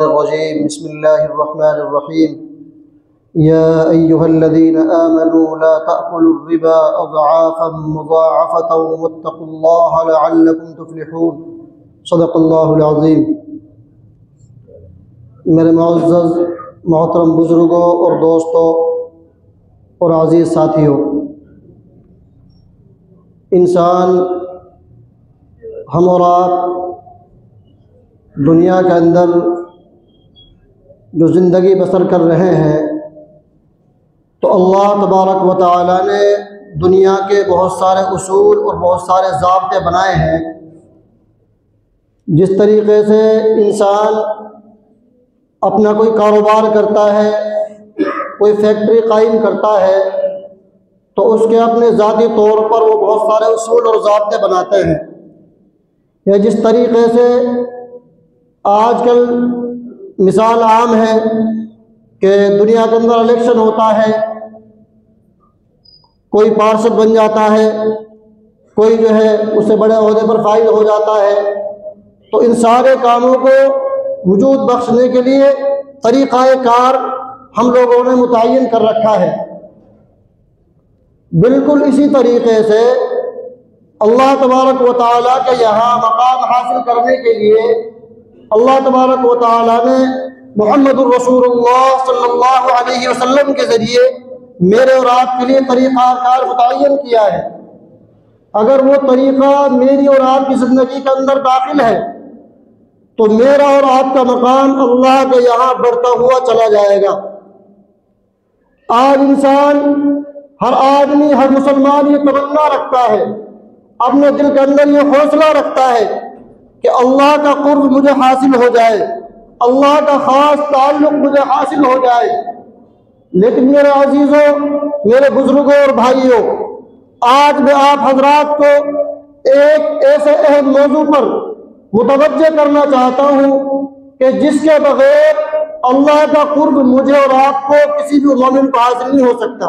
बिस्मिल्लाहिर्रहमानिर्रहीम या अय्युहल्लज़ीना आमनू ला तअकुलुर रिबा अज़आफ़न मुज़ाअफ़तन वत्तक़ुल्लाहा लअल्लकुम तुफ़्लिहून। सदक़ल्लाहुल अज़ीम। मेरे मुअज़्ज़ज़ मोहतरम बुज़ुर्गों और दोस्तों और अज़ीज़ साथियों, इंसान हम और आप दुनिया के अंदर जो ज़िंदगी बसर कर रहे हैं, तो अल्लाह तबारक व तआला ने दुनिया के बहुत सारे उसूल और बहुत सारे ज़ाब्ते बनाए हैं। जिस तरीक़े से इंसान अपना कोई कारोबार करता है, कोई फैक्ट्री कायम करता है, तो उसके अपने ज़ाती तौर पर वो बहुत सारे उसूल और ज़ाब्ते बनाते हैं। या जिस तरीक़े से आजकल मिसाल आम है कि दुनिया के अंदर इलेक्शन होता है, कोई पार्षद बन जाता है, कोई जो है उससे बड़े ओहदे पर फाइज हो जाता है, तो इन सारे कामों को वजूद बख्शने के लिए तरीक़ाए कार हम लोगों ने मुतय्यन कर रखा है। बिल्कुल इसी तरीक़े से अल्लाह तबारक व तआला के यहाँ मकाम हासिल करने के लिए अल्लाह तबारक व तआला ने मुहम्मदुर रसूलुल्लाह सल्लल्लाहु अलैहि वसल्लम के ज़रिए मेरे और आपके लिए तरीक़ाकार मुतय्यन किया है। अगर वो तरीक़ा मेरी और आपकी ज़िंदगी के अंदर दाखिल है, तो मेरा और आपका मकाम अल्लाह के यहाँ बढ़ता हुआ चला जाएगा। आज इंसान, हर आदमी, हर मुसलमान ये तमन्ना रखता है, अपने दिल के अंदर ये हौसला रखता है कि अल्लाह का कुर्ब मुझे हासिल हो जाए, अल्लाह का ख़ास ताल्लुक़ मुझे हासिल हो जाए। लेकिन मेरे अजीज़ों, मेरे बुज़ुर्गों और भाइयों, आज मैं आप हजरात को एक ऐसे अहम मौजू पर मुतवज्जे करना चाहता हूँ कि जिसके बगैर अल्लाह का कुर्ब मुझे और आपको, किसी भी मोमिन को हासिल नहीं हो सकता।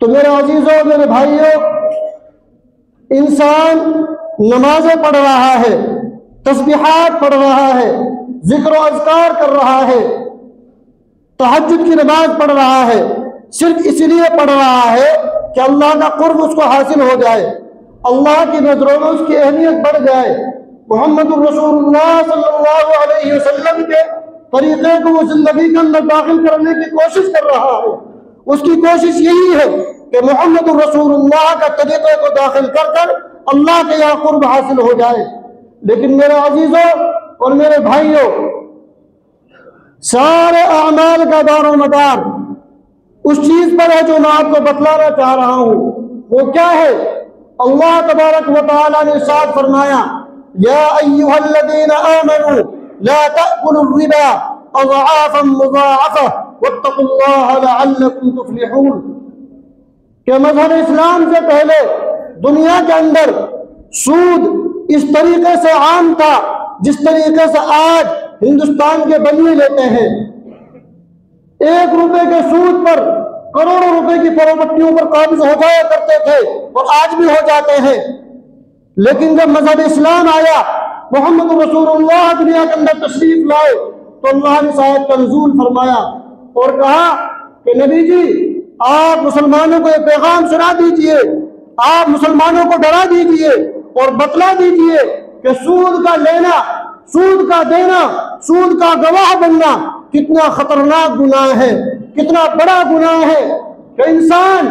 तो मेरे अजीज़ों, मेरे भाइयों, इंसान नमाज़ें पढ़ रहा है, तस्बीहात पढ़ रहा है, जिक्र और अज़कार कर रहा है, तहज्जुद की नमाज पढ़ रहा है, सिर्फ इसलिए पढ़ रहा है कि अल्लाह का कुर्ब उसको हासिल हो जाए, अल्लाह की नज़रों में उसकी अहमियत बढ़ जाए, मुहम्मदुर रसूलुल्लाह सल्लल्लाहु अलैहि वसल्लम के तरीक़े को वो ज़िंदगी के अंदर दाखिल करने की कोशिश कर रहा है। उसकी कोशिश यही है कि मुहम्मदुर रसूलुल्लाह का तरीक़े को दाखिल कर कर अल्लाह के यहाँ कुर्ब हासिल हो जाए। लेकिन मेरे अजीज़ों और मेरे भाइयों, सारे अमाल का दारो मदार उस चीज़ पर है जो मैं आपको बतलाना चाह रहा हूँ। वो क्या है? अल्लाह तबारक व तआला ने इरशाद फरमाया, या अय्युहल्लज़ीना आमनू ला तअकुलुर रिबा अज़आफ़न मुज़ाअफ़ा वत्तक़ुल्लाहा लअल्लकुम तुफ़्लिहून। कि मज़हब इस्लाम से पहले दुनिया के अंदर सूद इस तरीके से आम था जिस तरीके से आज हिंदुस्तान के बनिए लेते हैं। 1 रुपए के सूद पर करोड़ों रुपए की प्रॉपर्टियों पर काबिज हो जाया करते थे और आज भी हो जाते हैं। लेकिन जब मज़हब इस्लाम आया, मुहम्मद रसूलुल्लाह दुनिया के अंदर तशरीफ लाए, तो अल्लाह ने शायद का नुज़ूल फरमाया और कहा कि नबी जी, आप मुसलमानों को ये पैगाम सुना दीजिए, आप मुसलमानों को डरा दीजिए और बतला दीजिए कि सूद का लेना, सूद का देना, सूद का गवाह बनना कितना खतरनाक गुनाह है, कितना बड़ा गुनाह है कि इंसान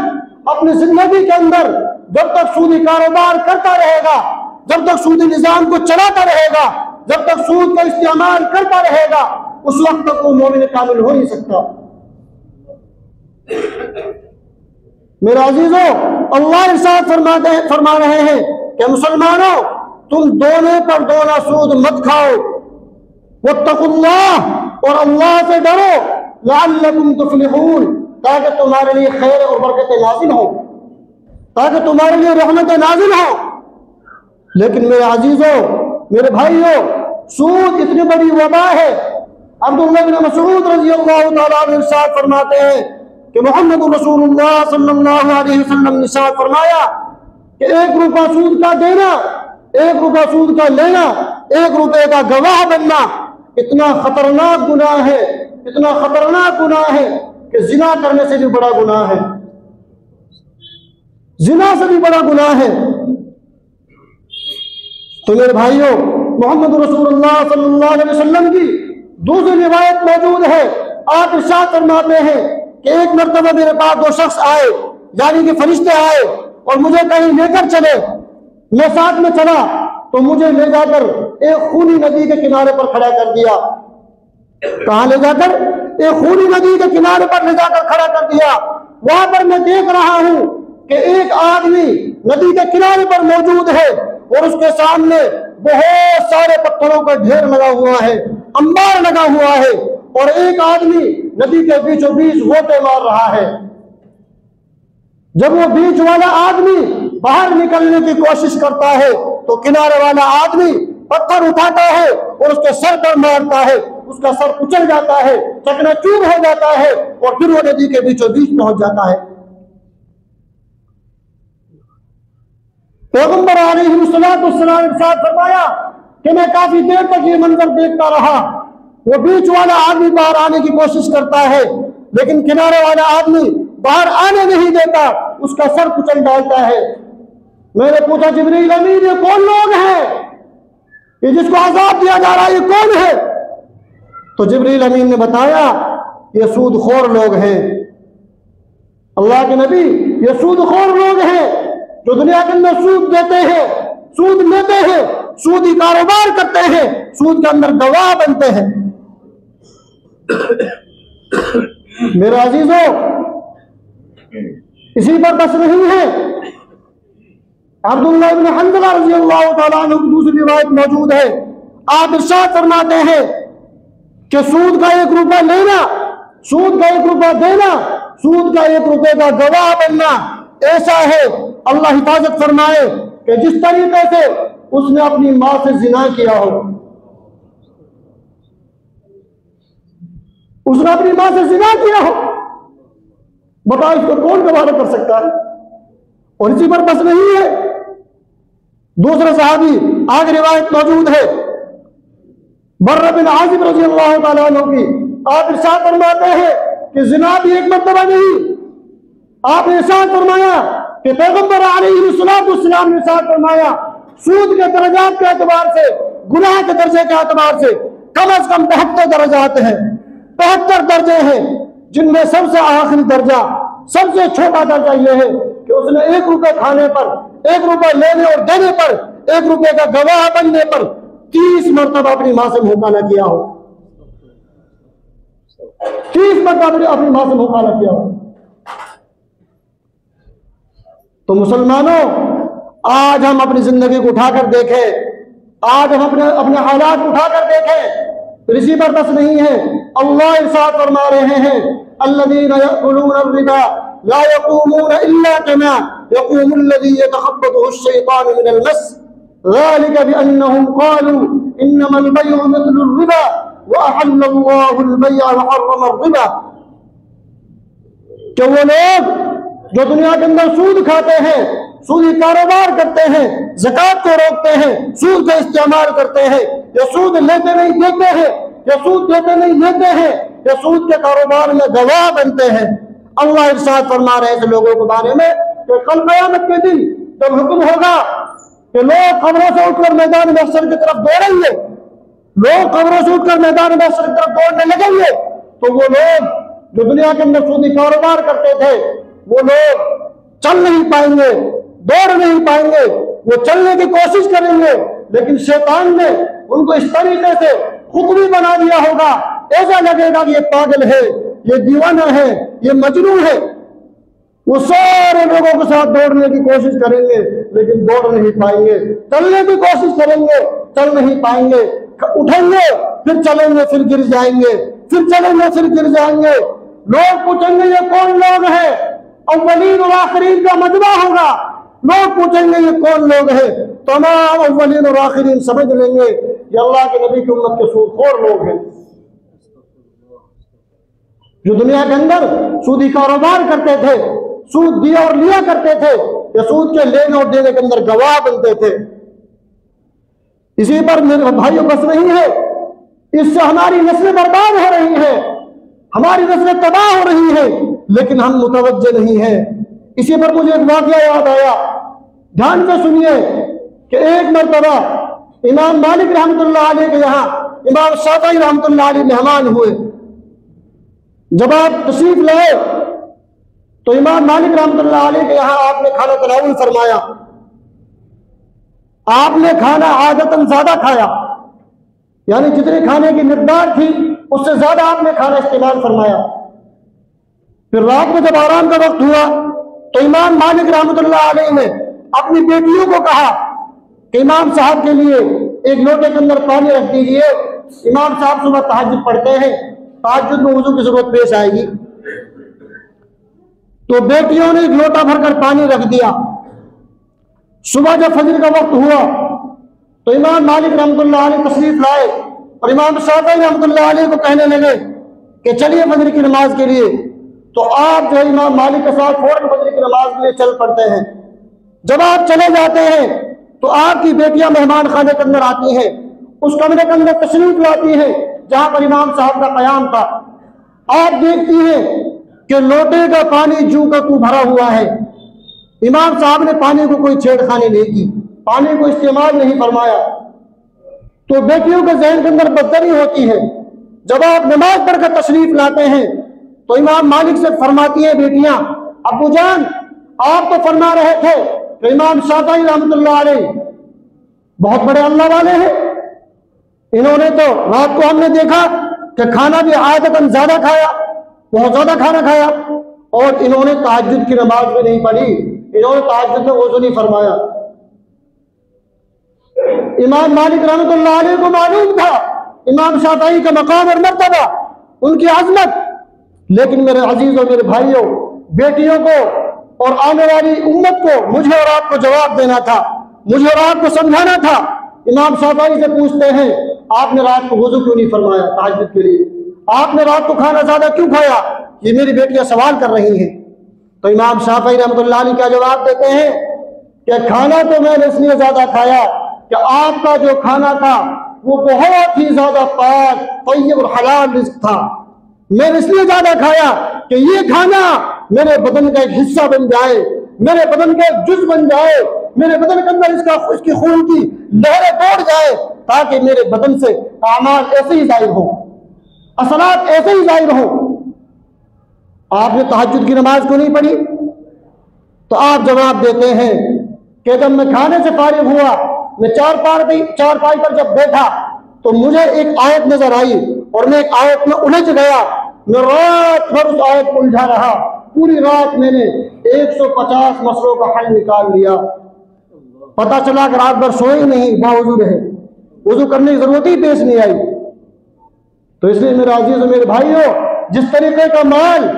अपनी जिंदगी के अंदर जब तक सूदी कारोबार करता रहेगा, जब तक सूदी निजाम को चलाता रहेगा, जब तक सूद का इस्तेमाल करता रहेगा, उस वक्त तक वो मोमिन कामिल हो नहीं सकता। मेरे अजीजों, अल्लाह इरशाद फरमा रहे हैं कि मुसलमानों, तुम दोने पर दोना सूद मत खाओ, वत्तकुल्लाह, और अल्लाह से डरो, लअल्लकुम तुफ़्लिहून, ताकि तुम्हारे लिए खैर और बरकतें नाज़िल हो, ताकि तुम्हारे लिए रहमतें नाज़िल हो। लेकिन मेरे अजीजों, मेरे भाइयों, सूद इतनी बड़ी वबा है। अब्दुल्लाह बिन मसऊद रज़ियल्लाहु तआला अन्हु इरशाद फरमाते हैं कि मुहम्मद रसूलुल्लाह सल्लल्लाहु अलैहि वसल्लम ने इरशाद फरमाया कि 1 रुपया सूद का देना 1 रुपया सूद का लेना, 1 रुपये का गवाह बनना इतना खतरनाक गुनाह है, इतना खतरनाक गुनाह है कि जिना करने से भी बड़ा गुनाह है, जिना से भी बड़ा गुनाह है। तो मेरे भाइयों, मोहम्मद रसूलुल्लाह सल्लल्लाहु अलैहि वसल्लम की दूसरी रिवायत मौजूद है। आप इरशाद फरमाते हैं कि एक मर्तबा मेरे पास 2 शख्स आए, यानी कि फरिश्ते आए और मुझे कहीं लेकर चले। मैं साथ में चला तो मुझे ले जाकर एक खूनी नदी के किनारे पर खड़ा कर दिया। कहां ले जाकर? एक खूनी नदी के किनारे पर ले जाकर खड़ा कर दिया। वहां पर मैं देख रहा हूं कि एक आदमी नदी के किनारे पर मौजूद है और उसके सामने बहुत सारे पत्थरों का ढेर लगा हुआ है, अंबार लगा हुआ है, और एक आदमी नदी के बीचों बीच गोते मार रहा है। जब वो बीच वाला आदमी बाहर निकलने की कोशिश करता है तो किनारे वाला आदमी पत्थर उठाता है और उसके सर पर मारता है, उसका सर कुचल जाता है, चकनाचूर हो जाता है और फिर वो नदी के बीचों बीच पहुंच जाता है। पैगंबर अलैहिस्सलाम इरशाद फरमाया कि मैं काफी देर तक ये मंजर देखता रहा। वो बीच वाला आदमी बाहर आने की कोशिश करता है लेकिन किनारे वाला आदमी बाहर आने नहीं देता, उसका सर कुचल डालता है। मैंने पूछा, जिब्रील अमीन, ये कौन लोग हैं? ये जिसको आजाद दिया जा रहा है, ये कौन है? तो जिब्रील अमीन ने बताया, ये सूदखोर लोग हैं। अल्लाह के नबी, ये सूदखोर लोग हैं जो दुनिया के अंदर सूद देते हैं, सूद लेते हैं, सूदी कारोबार करते हैं, सूद के अंदर गवाह बनते हैं। मेरे अजीजों, इसी पर बस नहीं है। अब्दुल्लाह इब्न हंज़ला रज़ियल्लाहु तआला अन्हु की दूसरी रिवायत मौजूद है। आप इरशाद फरमाते हैं कि सूद का 1 रुपया लेना, सूद का 1 रुपया देना, सूद का 1 रुपये का गवाह बनना ऐसा है, अल्लाह हिफाजत फरमाए, कि जिस तरीके से उसने अपनी मां से जिना किया हो, उसने अपनी मां से जिना किया हो। बताओ, इसको कौन गवाह कर सकता है? और इसी पर बस नहीं है। दूसरे सहाबी, आगे रिवायत मौजूद है, बर्रा बिन आज़िब रज़ियल्लाहु तआला अन्हु की। आप इरशाद फरमाते हैं कि जिना भी एक मर्तबा नहीं। आपने इरशाद फरमाया कि पैगंबर अलैहिस्सलाम ने इरशाद फरमाया, सूद के दर्जात के एतबार से, गुनाह के दर्जे के एतबार से कम अज कम 72 दर्जात हैं, 72 दर्जे हैं, जिनमें सबसे आखिरी दर्जा, सबसे छोटा दर्जा यह है कि उसने 1 रुपये खाने पर, 1 रुपया लेने और देने पर, 1 रुपये का गवाह बनने पर 30 मरतबा अपनी मां से मुखाला किया हो, 30 मरतबा अपनी मां से मुखाला किया हो। तो मुसलमानों, आज हम अपनी जिंदगी को उठाकर देखें, आज हम अपने हालात को उठाकर देखें। तो इसी पर बस नहीं है। अल्लाह इरशाद फरमा रहे हैं, अल्लज़ीना यअकुलूना अर्रिबा ला यक़ूमूना इल्ला कमा यक़ूमुल लज़ी यतख़ब्बतुहु अश-शैतानु मिनल मस ज़ालिका बिअन्नहुम क़ालू इन्नमल बैउ मिथलुर रिबा व अहल्लल्लाहुल बैअ व हर्रमर रिबा। कि वो लोग जो दुनिया के अंदर सूद खाते हैं, सूदी कारोबार करते हैं, ज़कात को रोकते हैं, सूद का इस्तेमाल करते हैं, या सूद लेते नहीं देते हैं, या सूद देते नहीं लेते हैं, या सूद के कारोबार में गवाह बनते हैं। अल्लाह इरशाद फरमा रहे हैं लोगों के बारे में कि कल क़यामत के दिन जब हुक्म होगा कि लोग कब्रों से उठकर मैदान महशर की तरफ दौड़ेंगे, लोग कब्रों से उठकर मैदान महशर की तरफ दौड़ने लगेंगे, तो वो लोग जो दुनिया के अंदर सूदी कारोबार करते थे, वो लोग चल नहीं पाएंगे, दौड़ नहीं पाएंगे, वो चलने की कोशिश करेंगे, लेकिन शैतान ने उनको इस तरीके से खुद बना दिया होगा, ऐसा लगेगा कि ये पागल है, ये दीवाना है, ये मजनू है। वो सारे लोगों के साथ दौड़ने की कोशिश करेंगे लेकिन दौड़ नहीं पाएंगे, चलने की कोशिश करेंगे, चल नहीं पाएंगे, उठेंगे फिर चलेंगे फिर गिर जाएंगे, फिर चलेंगे फिर गिर जाएंगे। लोग पूछेंगे ये कौन लोग हैं? अव्वलीन और आखिरीन का मजमा होगा। लोग पूछेंगे ये कौन लोग हैं? तमाम अव्वलीन और आखिरीन समझ लेंगे ये अल्लाह के नबी की उम्मत के सूदखोर लोग हैं, जो दुनिया के अंदर सूदी कारोबार करते थे, सूद दिया और लिया करते थे, या सूद के लेने और देने के अंदर गवाह बनते थे। इसी पर मेरे भाइयों बस नहीं है, इससे हमारी नस्लें बर्बाद हो रही है, हमारी नस्लें तबाह हो रही है, लेकिन हम मुतवज्जे नहीं है। इसी पर मुझे एक वाक़या याद आया, ध्यान से सुनिए कि एक मरतबा इमाम मालिक रहमतुल्लाह अलैह के यहाँ इमाम शाफ़ी रहमतुल्लाह अलैह मेहमान हुए। जब आप तशरीफ लाए तो इमाम मालिक रहमतुल्लाह अलैह के यहाँ आपने खाना तनाउल फरमाया। आपने खाना आदतन ज्यादा खाया, यानी जितने खाने की मिकदार थी उससे ज्यादा आपने खाना इस्तेमाल फरमाया। फिर रात में जब आराम का वक्त हुआ तो इमाम मालिक रहमतुल्लाह अलैह ने अपनी बेटियों को कहा कि इमाम साहब के लिए एक लोटे के अंदर पानी रख दीजिए, इमाम साहब सुबह तहज्जुद पढ़ते हैं, तहज्जुद में वुजू की जरूरत पेश आएगी। तो बेटियों ने एक लोटा भरकर पानी रख दिया। सुबह जब फजर का वक्त हुआ तो इमाम मालिक रहमतुल्लाह अलैह तशरीफ लाए और इमाम शाफ़ी रहमतुल्लाह अलैह को कहने लगे कि चलिए फजर की नमाज के लिए। तो आप जो है इमाम मालिक के साथ फौरन फजर की नमाज के लिए चल पड़ते हैं। जब आप चले जाते हैं तो आपकी बेटियां मेहमान खाने के अंदर आती हैं, उस कमरे के अंदर तशरीफ लाती हैं जहां पर इमाम साहब का कयाम था। आप देखती हैं कि लोटे का पानी जू का तू भरा हुआ है। इमाम साहब ने पानी को कोई छेड़खानी नहीं की, पानी को इस्तेमाल नहीं फरमाया। तो बेटियों के जहन के अंदर बदतरी होती है। जब आप नमाज पढ़कर तशरीफ लाते हैं तो इमाम मालिक से फरमाती है बेटियां, अब्बू जान आप तो फरमा रहे थे कि इमाम शाफ़ी रहमतुल्लाह अलैह बहुत बड़े अल्लाह वाले हैं, इन्होंने तो रात को हमने देखा कि खाना भी आदतन ज्यादा खाया, बहुत ज्यादा खाना खाया, और इन्होंने तहज्जुद की नमाज भी नहीं पढ़ी, इन्होंने तहज्जुद में वज़ू नहीं फरमाया। इमाम मालिक रहमतुल्लाह अलैह को मालूम था इमाम शाफ़ी का मकाम और मर्तबा, उनकी अजमत, लेकिन मेरे अजीज और मेरे भाइयों, बेटियों को और आने वाली उम्मत को मुझे और आपको जवाब देना था, मुझे और आपको समझाना था। इमाम शाफ़ी से पूछते हैं आपने रात को वज़ू क्यों नहीं फरमाया तहज्जुद के लिए, आपने रात को खाना ज्यादा क्यों खाया, ये मेरी बेटियां सवाल कर रही हैं। तो इमाम शाफ़ी रहमतुल्लाह अलैह क्या जवाब देते हैं कि खाना तो मैंने इसलिए ज्यादा खाया कि आपका जो खाना था वो बहुत ही ज्यादा पाक तय्यब और हलाल रिज़्क़ था। मैंने इसलिए ज्यादा खाया कि ये खाना मेरे बदन का एक हिस्सा बन जाए, मेरे बदन का एक जुज़ बन जाए, मेरे बदन के अंदर इसकी खून की लहरें दौड़ जाए, ताकि मेरे बदन से आमाल ऐसे ही जाहिर हो, असलात ऐसे ही जाहिर हो। आपने तहज्जुद की नमाज क्यों नहीं पढ़ी? तो आप जवाब देते हैं कि जब मैं खाने से फारिग हुआ, मैं चारपाई पर जब बैठा तो मुझे एक आयत नजर आई और मैं एक आयत में उलझ गया। मैं रात भर उस आयत को उलझा रहा, पूरी रात मैंने 150 मसलों का हल निकाल लिया। पता चला कि रात भर सोए ही नहीं, बावजूद रहे, वजू करने की जरूरत ही पेश नहीं आई। तो इसलिए मेरे अजीज और मेरे भाइयों, जिस तरीके का माल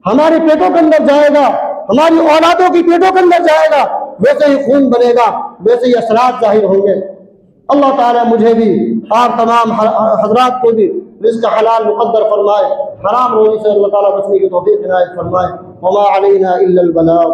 हमारे पेटों के अंदर जाएगा, हमारी औलादों की पेटों के अंदर जाएगा, वैसे ही खून बनेगा, वैसे ही असरात जाहिर होंगे। अल्लाह ताला मुझे भी आप तमाम हजरात को भी रिज़्क़ हलाल मुक़द्दर फरमाए, हराम रोज़ी से अल्लाह ताला बचने की तौफ़ीक़ इनायत फरमाए। वमा अलैना इल्लल बलाग।